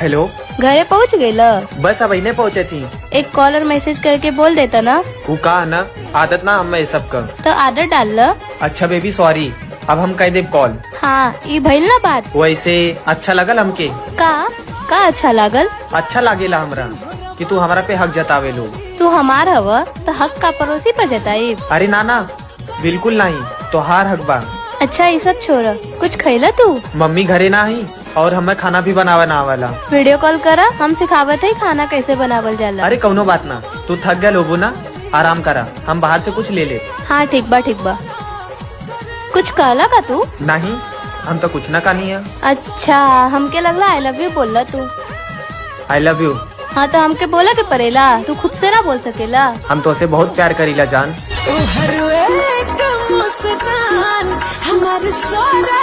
Hello, घरे पहुँच गईल? बस अब इन्हें पहुँचे थी। एक कॉल और मैसेज करके बोल देता ना। वो कहा ना, आदत ना हम सब का। तो आदत डाल ल। अच्छा बेबी सॉरी, अब हम कह दे कॉल। हाँ ये भइल ना बात। वैसे अच्छा लगल हमके। का अच्छा लागल? अच्छा लागेला हमरा कि तू हमारा पे हक जतावे लो। तू हमार हव तो हक का पड़ोसी पर जताई। अरे नाना बिल्कुल नहीं, तोहार हक बा। अच्छा ये सब छोड़, कुछ खैला तू? मम्मी घरे ना ही और हमें खाना भी बनावा ना वाला। वीडियो कॉल करा, हम सिखावत है खाना कैसे बनावल जाला। अरे कौनो बात ना, तू थक गया लोगो ना, आराम करा, हम बाहर से कुछ ले ले। हाँ ठीक बा ठीक बा। कुछ कहला का तू? नहीं, हम तो कुछ ना कही है। अच्छा हमके लगला आई लव यू बोलला तू। I love you. हाँ तो हमके बोला के परेला, तू खुद से ना बोल सकेला। हम तो उसे बहुत प्यार करीला जान। हर एक मुस्कान हमारे सोना